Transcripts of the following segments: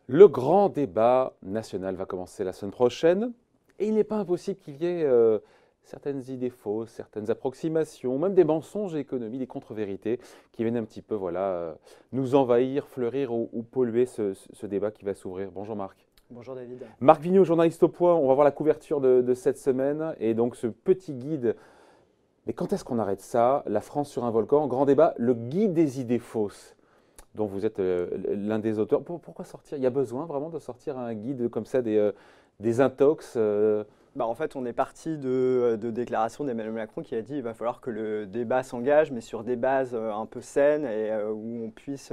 Le grand débat national va commencer la semaine prochaine et il n'est pas impossible qu'il y ait certaines idées fausses, certaines approximations, même des mensonges et économies, des contre-vérités qui viennent un petit peu nous envahir, fleurir ou polluer ce débat qui va s'ouvrir. Bonjour Marc. Bonjour David. Marc Vigneault, journaliste au Point, on va voir la couverture de cette semaine et donc ce petit guide. Mais quand est-ce qu'on arrête ça? La France sur un volcan, grand débat, le guide des idées fausses, dont vous êtes l'un des auteurs. Pourquoi sortir? Il y a besoin vraiment de sortir un guide comme ça, des intox En fait, on est parti de déclarations d'Emmanuel Macron qui a dit qu'il va falloir que le débat s'engage, mais sur des bases un peu saines et où on puisse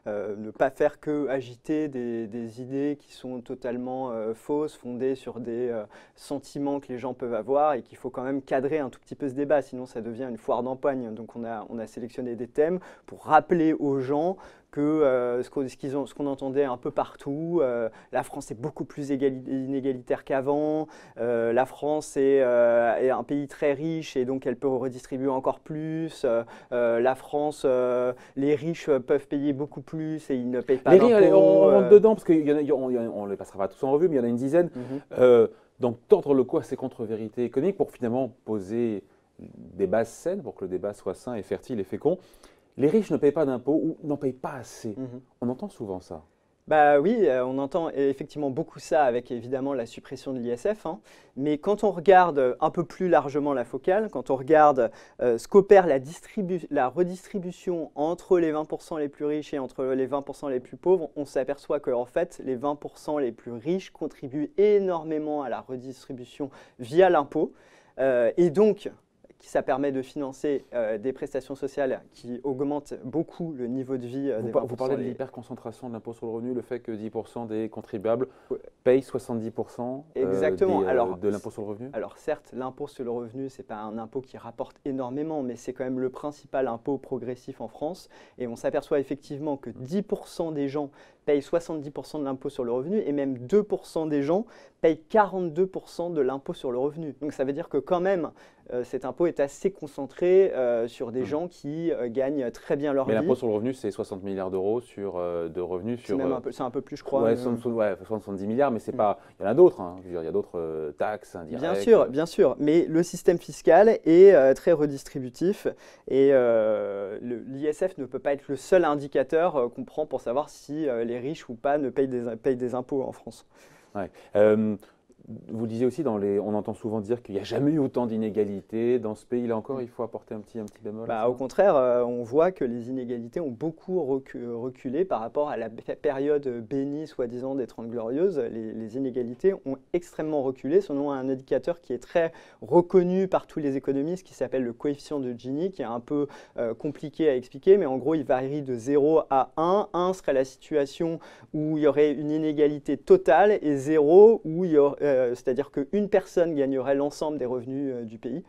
ne pas faire que agiter des idées qui sont totalement fausses, fondées sur des sentiments que les gens peuvent avoir et qu'il faut quand même cadrer un tout petit peu ce débat, sinon ça devient une foire d'empoigne. Donc on a sélectionné des thèmes pour rappeler aux gens que ce qu'on entendait un peu partout, la France est beaucoup plus inégalitaire qu'avant, la France est un pays très riche et donc elle peut redistribuer encore plus, la France, les riches peuvent payer beaucoup plus et ils ne payent pas d'impôts. On rentre dedans parce qu'on ne les passera pas tous en revue, mais il y en a une dizaine. Donc tordre le cou à ces contre-vérités économiques pour finalement poser des bases saines, pour que le débat soit sain et fertile et fécond. Les riches ne payent pas d'impôts ou n'en payent pas assez. On entend souvent ça. Oui, on entend effectivement beaucoup ça avec évidemment la suppression de l'ISF, hein. Mais quand on regarde un peu plus largement la focale, quand on regarde ce qu'opère la redistribution entre les 20% les plus riches et entre les 20% les plus pauvres, on s'aperçoit qu'en fait les 20% les plus riches contribuent énormément à la redistribution via l'impôt. Et donc, ça permet de financer des prestations sociales qui augmentent beaucoup le niveau de vie des 20%. Vous parlez de l'hyperconcentration de l'impôt sur le revenu, le fait que 10% des contribuables payent 70% de l'impôt sur le revenu? Alors certes, l'impôt sur le revenu, ce n'est pas un impôt qui rapporte énormément, mais c'est quand même le principal impôt progressif en France. Et on s'aperçoit effectivement que 10% des gens payent 70% de l'impôt sur le revenu et même 2% des gens payent 42% de l'impôt sur le revenu. Donc ça veut dire que quand même, cet impôt est assez concentré sur des gens qui gagnent très bien leur vie. Mais l'impôt sur le revenu, c'est 60 milliards d'euros de revenus. C'est un peu plus, je crois. Ouais, 70 milliards, mais c'est pas. Il y en a d'autres. Hein. Il y a d'autres taxes indirectes. Bien sûr. Mais le système fiscal est très redistributif et l'ISF ne peut pas être le seul indicateur qu'on prend pour savoir si les riches ou pas ne payent des impôts en France. Ouais. Vous disiez aussi, on entend souvent dire qu'il n'y a jamais eu autant d'inégalités dans ce pays. Là encore, il faut apporter un petit bémol. Au contraire, on voit que les inégalités ont beaucoup reculé par rapport à la période bénie, soi-disant, des 30 Glorieuses. Les inégalités ont extrêmement reculé selon un indicateur qui est très reconnu par tous les économistes, qui s'appelle le coefficient de Gini, qui est un peu compliqué à expliquer, mais en gros, il varie de 0 à 1. 1 serait la situation où il y aurait une inégalité totale et 0 où il y aurait c'est-à-dire qu'une personne gagnerait l'ensemble des revenus du pays.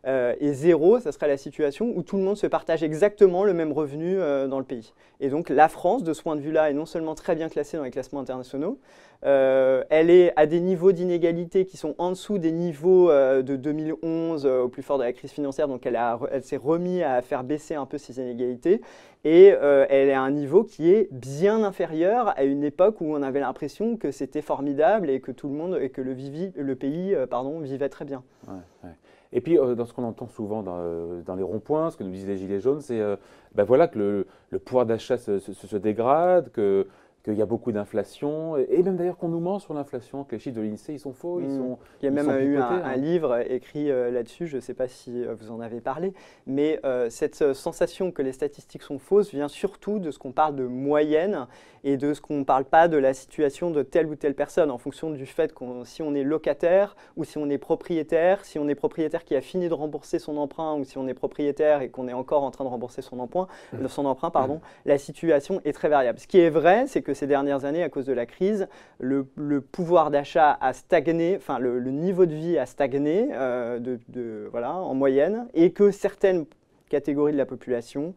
Et 0, ça serait la situation où tout le monde se partage exactement le même revenu dans le pays. Et donc la France, de ce point de vue-là, est non seulement très bien classée dans les classements internationaux, elle est à des niveaux d'inégalité qui sont en dessous des niveaux de 2011, au plus fort de la crise financière, donc elle s'est remise à faire baisser un peu ses inégalités, et elle est à un niveau qui est bien inférieur à une époque où on avait l'impression que c'était formidable et que tout le monde, et que le pays vivait très bien. Ouais. Et puis, dans ce qu'on entend souvent dans les ronds-points, ce que nous disent les Gilets jaunes, c'est que le pouvoir d'achat se dégrade, qu'il y a beaucoup d'inflation, et même d'ailleurs qu'on nous ment sur l'inflation, que les chiffres de l'INSEE, ils sont faux. Il y a même eu un livre écrit là-dessus, je ne sais pas si vous en avez parlé, mais cette sensation que les statistiques sont fausses vient surtout de ce qu'on parle de moyenne et de ce qu'on ne parle pas de la situation de telle ou telle personne, en fonction du fait si on est locataire ou si on est propriétaire qui a fini de rembourser son emprunt ou si on est propriétaire et qu'on est encore en train de rembourser son emprunt, la situation est très variable. Ce qui est vrai, c'est que ces dernières années, à cause de la crise, le pouvoir d'achat a stagné, enfin le niveau de vie a stagné en moyenne, et que certaines catégories de la population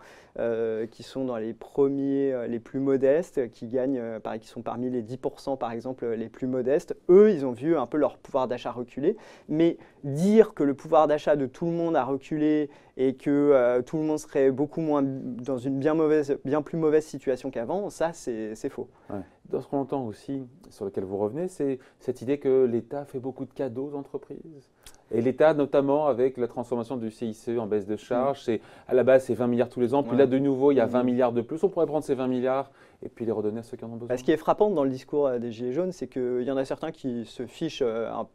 qui sont dans les premiers, les plus modestes, qui gagnent, qui sont parmi les 10% par exemple les plus modestes. Eux, ils ont vu un peu leur pouvoir d'achat reculer. Mais dire que le pouvoir d'achat de tout le monde a reculé et que tout le monde serait beaucoup moins dans une bien plus mauvaise situation qu'avant, ça c'est faux. Ouais. Dans ce qu'on entend aussi, sur lequel vous revenez, c'est cette idée que l'État fait beaucoup de cadeaux aux entreprises. Et l'État, notamment avec la transformation du CICE en baisse de charges, à la base c'est 20 milliards tous les ans, puis là de nouveau il y a 20 milliards de plus. On pourrait prendre ces 20 milliards et puis les redonner à ceux qui en ont besoin. Ce qui est frappant dans le discours des Gilets jaunes, c'est qu'il y en a certains qui se fichent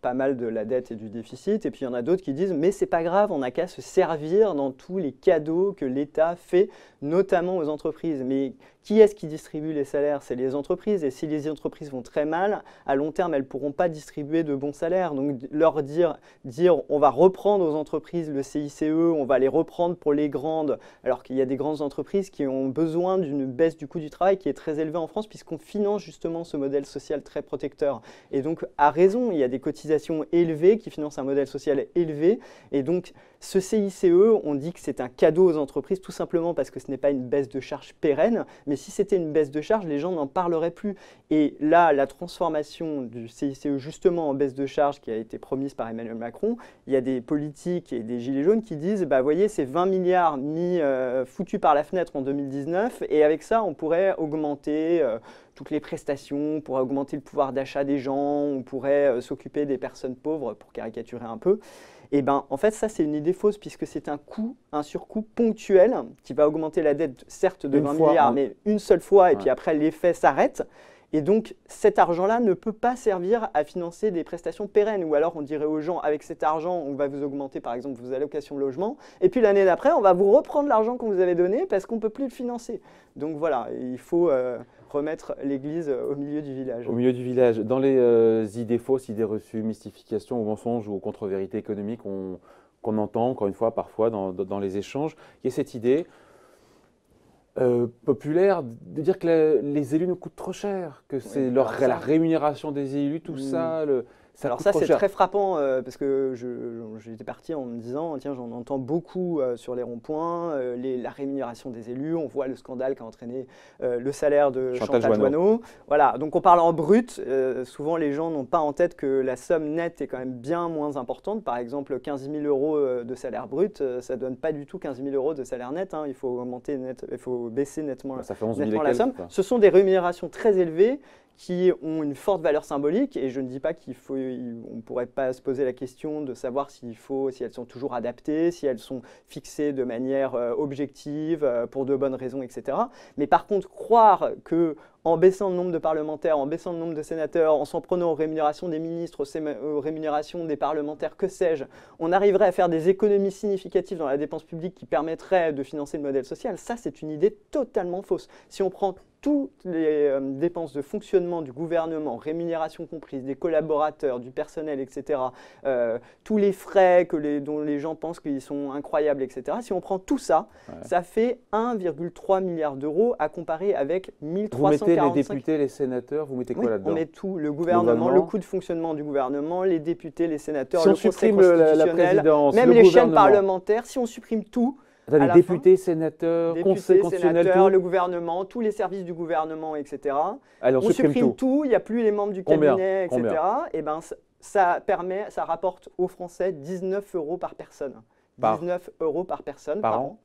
pas mal de la dette et du déficit, et puis il y en a d'autres qui disent « mais c'est pas grave, on n'a qu'à se servir dans tous les cadeaux que l'État fait, notamment aux entreprises ». Mais qui est-ce qui distribue les salaires? C'est les entreprises, et si les entreprises vont très mal, à long terme, elles ne pourront pas distribuer de bons salaires. Donc leur dire on va reprendre aux entreprises le CICE, on va les reprendre pour les grandes, alors qu'il y a des grandes entreprises qui ont besoin d'une baisse du coût du travail qui est très élevée en France, puisqu'on finance justement ce modèle social très protecteur. Et donc, à raison, il y a des cotisations élevées qui financent un modèle social élevé, et donc ce CICE, on dit que c'est un cadeau aux entreprises, tout simplement parce que ce n'est pas une baisse de charge pérenne, mais si c'était une baisse de charge, les gens n'en parleraient plus. Et là, la transformation du CICE justement en baisse de charge qui a été promise par Emmanuel Macron, il y a des politiques et des gilets jaunes qui disent bah voyez, c'est 20 milliards mis foutus par la fenêtre en 2019, et avec ça, on pourrait augmenter toutes les prestations, on pourrait augmenter le pouvoir d'achat des gens, on pourrait s'occuper des personnes pauvres, pour caricaturer un peu. Et ben, en fait, ça, c'est une idée fausse, puisque c'est un surcoût ponctuel qui va augmenter la dette, certes, de 20 milliards, mais une seule fois, et puis après, l'effet s'arrête. Et donc, cet argent-là ne peut pas servir à financer des prestations pérennes. Ou alors, on dirait aux gens, avec cet argent, on va vous augmenter, par exemple, vos allocations logement. Et puis, l'année d'après, on va vous reprendre l'argent qu'on vous avait donné parce qu'on ne peut plus le financer. Donc, voilà, il faut remettre l'église au milieu du village. Au milieu du village. Dans les idées fausses, idées reçues, mystifications ou mensonges ou contre-vérités économiques qu'on entend, encore une fois, parfois dans les échanges, il y a cette idée populaire de dire que les élus nous coûtent trop cher, que c'est la rémunération des élus, tout ça. Alors ça, c'est très frappant parce que j'étais parti en me disant, tiens, j'en entends beaucoup sur les ronds-points, la rémunération des élus, on voit le scandale qui a entraîné le salaire de Chantal Jouanneau. Voilà, donc on parle en brut, souvent les gens n'ont pas en tête que la somme nette est quand même bien moins importante. Par exemple, 15 000 € de salaire brut, ça ne donne pas du tout 15 000 € de salaire net, hein. Il faut baisser nettement, ça fait 11 000 la somme. Ce sont des rémunérations très élevées qui ont une forte valeur symbolique, et je ne dis pas qu'on ne pourrait pas se poser la question de savoir si elles sont toujours adaptées, si elles sont fixées de manière objective, pour de bonnes raisons, etc. Mais par contre, croire que en baissant le nombre de parlementaires, en baissant le nombre de sénateurs, en s'en prenant aux rémunérations des ministres, aux rémunérations des parlementaires, que sais-je, on arriverait à faire des économies significatives dans la dépense publique qui permettraient de financer le modèle social. Ça, c'est une idée totalement fausse. Si on prend toutes les dépenses de fonctionnement du gouvernement, rémunération comprise, des collaborateurs, du personnel, etc., tous les frais dont les gens pensent qu'ils sont incroyables, etc., si on prend tout ça, ça fait 1,3 milliard d'euros à comparer avec 1345. Vous mettez les députés, les sénateurs, vous mettez quoi là-dedans? On met tout, le gouvernement, le coût de fonctionnement du gouvernement, les députés, les sénateurs, si le Conseil constitutionnel, la présidence, même les chaînes parlementaires, si on supprime tout, les députés, sénateurs, Conseil constitutionnel, tout. Le gouvernement, tous les services du gouvernement, etc. Allez, on supprime tout, il n'y a plus les membres du cabinet, etc. Et ben, ça rapporte aux Français 19 € par personne. 19 € par personne par an.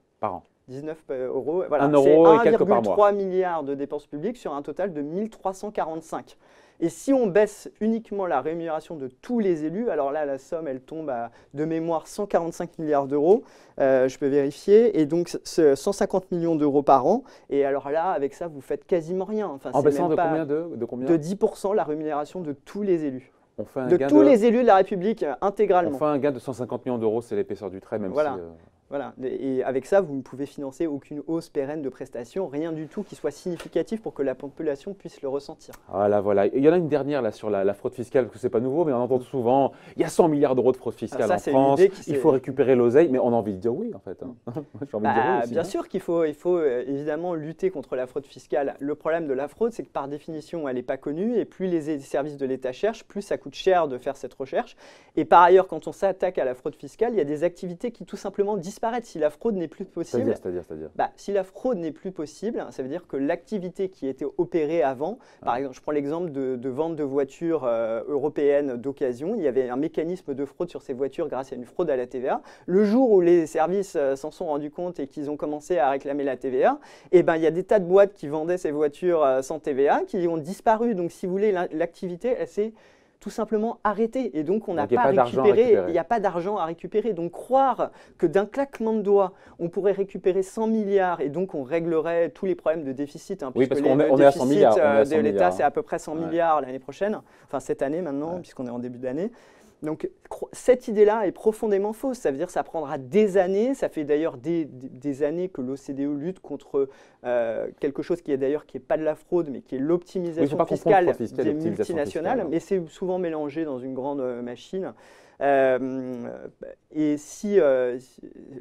19 €, voilà, 1 € et quelques par mois. 1,3 milliard de dépenses publiques sur un total de 1345. Et si on baisse uniquement la rémunération de tous les élus, alors là, la somme, elle tombe à, de mémoire, 145 milliards d'euros, je peux vérifier, et donc 150 millions d'euros par an. Et alors là, avec ça, vous faites quasiment rien. Enfin, en baissant de combien de combien? De 10% la rémunération de tous les élus. On fait un de gain tous les élus de la République, intégralement. On fait un gain de 150 millions d'euros, c'est l'épaisseur du trait, même voilà. si… Voilà, et avec ça, vous ne pouvez financer aucune hausse pérenne de prestations, rien du tout qui soit significatif pour que la population puisse le ressentir. Voilà. Il y en a une dernière là sur la fraude fiscale, parce que ce n'est pas nouveau, mais on entend souvent, il y a 100 milliards d'euros de fraude fiscale en France, il faut récupérer l'oseille, mais on a envie de dire oui en fait. Bien sûr qu'il faut évidemment lutter contre la fraude fiscale. Le problème de la fraude, c'est que par définition, elle n'est pas connue, et plus les services de l'État cherchent, plus ça coûte cher de faire cette recherche. Et par ailleurs, quand on s'attaque à la fraude fiscale, il y a des activités qui tout simplement disparaissent disparaître. Si la fraude n'est plus possible, c'est-à-dire si la fraude n'est plus possible, ça veut dire que l'activité qui était opérée avant, par exemple, je prends l'exemple de vente de voitures européennes d'occasion, il y avait un mécanisme de fraude sur ces voitures grâce à une fraude à la TVA. Le jour où les services s'en sont rendus compte et qu'ils ont commencé à réclamer la TVA, il y a des tas de boîtes qui vendaient ces voitures sans TVA qui ont disparu. Donc, si vous voulez, l'activité, elle s'est tout simplement arrêtée. Et donc, on n'a pas récupéré, il n'y a pas d'argent à récupérer. Donc, croire que d'un claquement de doigts, on pourrait récupérer 100 milliards et donc on réglerait tous les problèmes de déficit. Oui, parce qu'on est à 100 milliards. De l'État, c'est à peu près 100 milliards l'année prochaine, enfin cette année maintenant, puisqu'on est en début d'année. Donc, cette idée-là est profondément fausse. Ça veut dire que ça prendra des années. Ça fait d'ailleurs des années que l'OCDE lutte contre quelque chose qui est pas de la fraude, mais qui est l'optimisation fiscale des multinationales. Mais c'est souvent mélangé dans une grande machine. Et si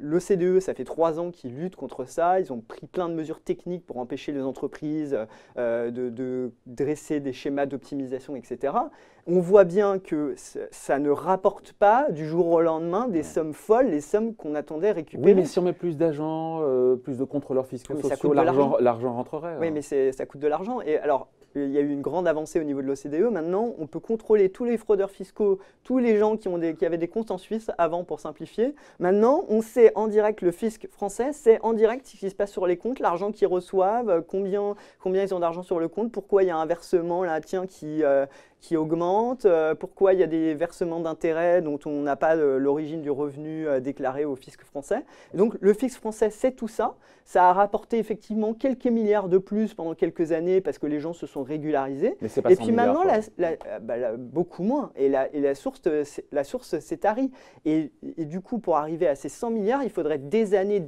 l'OCDE, ça fait 3 ans qu'ils luttent contre ça, ils ont pris plein de mesures techniques pour empêcher les entreprises de dresser des schémas d'optimisation, etc. On voit bien que ça ne rapporte pas du jour au lendemain des sommes folles, les sommes qu'on attendait récupérer. Oui, mais si on met plus d'agents, plus de contrôleurs fiscaux sociaux, l'argent rentrerait. Oui, mais ça coûte de l'argent. Et alors, il y a eu une grande avancée au niveau de l'OCDE. Maintenant, on peut contrôler tous les fraudeurs fiscaux, tous les gens qui avaient des comptes en Suisse avant, pour simplifier. Maintenant, on sait en direct, le fisc français sait en direct ce qui se passe sur les comptes, l'argent qu'ils reçoivent, combien ils ont d'argent sur le compte, pourquoi il y a un versement là, qui augmente, pourquoi il y a des versements d'intérêts dont on n'a pas l'origine du revenu déclaré au fisc français. Et donc, le fisc français sait tout ça. Ça a rapporté effectivement quelques milliards de plus pendant quelques années parce que les gens se sont régularisés. Mais c'est pas et 100 puis milliards, maintenant, beaucoup moins. Et la source s'est tarie. Et du coup, pour arriver à ces 100 milliards, il faudrait des années.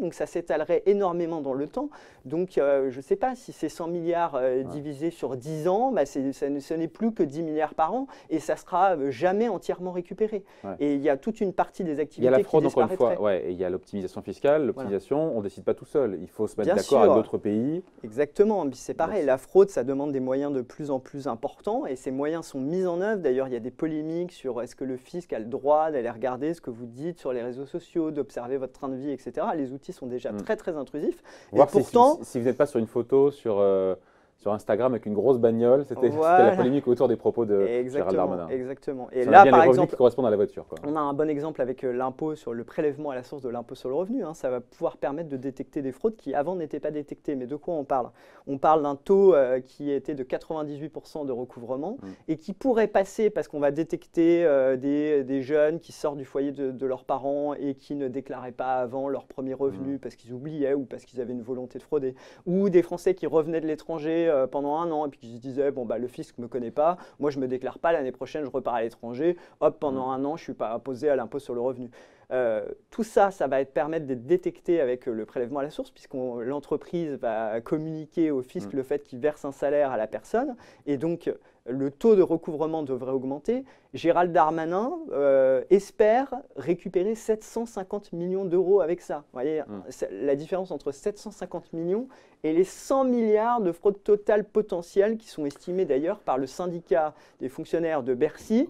Donc, ça s'étalerait énormément dans le temps. Donc, je ne sais pas si ces 100 milliards divisés sur 10 ans, ce n'est plus que 10 milliards par an et ça ne sera jamais entièrement récupéré. Ouais. Et il y a toute une partie des activités qui disparaîtraient. Il y a la fraude, encore une fois, et il y a l'optimisation fiscale. L'optimisation, on ne décide pas tout seul. Il faut se mettre d'accord avec d'autres pays. Exactement. C'est pareil, la fraude, ça demande des moyens de plus en plus importants et ces moyens sont mis en œuvre. D'ailleurs, il y a des polémiques sur est-ce que le fisc a le droit d'aller regarder ce que vous dites sur les réseaux sociaux, d'observer votre train de vie, etc. Les outils sont déjà très, très intrusifs. Et pourtant, si vous n'êtes pas sur une photo sur Instagram avec une grosse bagnole, c'était la polémique autour des propos de Gérald Darmanin. Exactement. Et là, par exemple, qui correspondent à la voiture, on a un bon exemple avec l'impôt sur le prélèvement à la source de l'impôt sur le revenu. Ça va pouvoir permettre de détecter des fraudes qui avant n'étaient pas détectées. Mais de quoi on parle? On parle d'un taux qui était de 98% de recouvrement et qui pourrait passer parce qu'on va détecter des jeunes qui sortent du foyer de leurs parents et qui ne déclaraient pas avant leur premier revenu parce qu'ils oubliaient ou parce qu'ils avaient une volonté de frauder, ou des Français qui revenaient de l'étranger pendant un an et puis qui se disaient le fisc ne me connaît pas, moi je ne me déclare pas, l'année prochaine je repars à l'étranger, hop, pendant un an je ne suis pas imposé à l'impôt sur le revenu. Tout ça, ça va permettre d'être détecté avec le prélèvement à la source puisque l'entreprise va communiquer au fisc le fait qu'il verse un salaire à la personne et donc le taux de recouvrement devrait augmenter. Gérald Darmanin espère récupérer 750 millions d'euros avec ça. Vous voyez, la différence entre 750 millions et les 100 milliards de fraude totale potentielle qui sont estimés d'ailleurs par le syndicat des fonctionnaires de Bercy.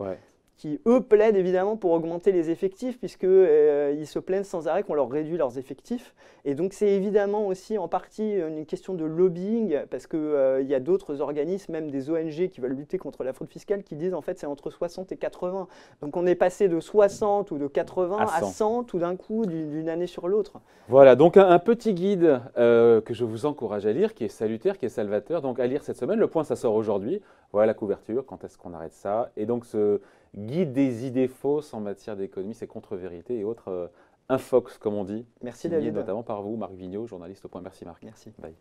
Qui, eux, plaident évidemment pour augmenter les effectifs, puisqu'ils se plaignent sans arrêt qu'on leur réduit leurs effectifs. Et donc, c'est évidemment aussi en partie une question de lobbying, parce qu'il y a d'autres organismes, même des ONG qui veulent lutter contre la fraude fiscale, qui disent en fait c'est entre 60 et 80. Donc, on est passé de 60 ou de 80 à 100 tout d'un coup, d'une année sur l'autre. Voilà, donc un petit guide que je vous encourage à lire, qui est salutaire, qui est salvateur. Donc, à lire cette semaine. Le Point, ça sort aujourd'hui. Voilà la couverture. Quand est-ce qu'on arrête ça? Et donc, ce guide des idées fausses en matière d'économie, c'est contre-vérité et autres infox, comme on dit. Merci David. Notamment par vous, Marc Vigneault, journaliste au Point. Merci Marc. Merci. Bye.